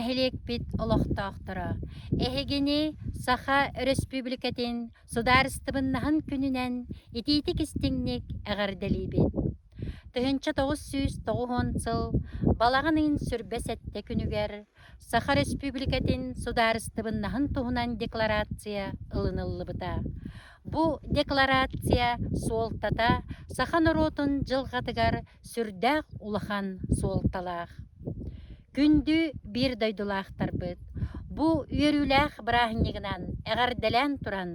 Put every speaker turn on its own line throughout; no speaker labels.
нәһелек бит олохтоохтора. Эхегени Саха Республикатын сударыстыбыннаһын күнүнен итити кистиңник әгәрделибит. Тыһынча 909 сыл балағының сүрбәсәтте күнүгер Саха Республикатын сударыстыбыннаһын туһунан декларация ылыныллыбыта. Бу декларация суолтата Саха наротун жылғатыгар сүрдәк улахан суолталах. Күндү бир дойдулахтар быт. Бу үйөрүләх брахнигынан әгәрделән туран,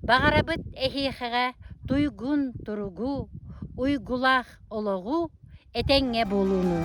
бағарабыт эхиэхэгэ туйгун туругу, уйгулах ологу этеңге болуну.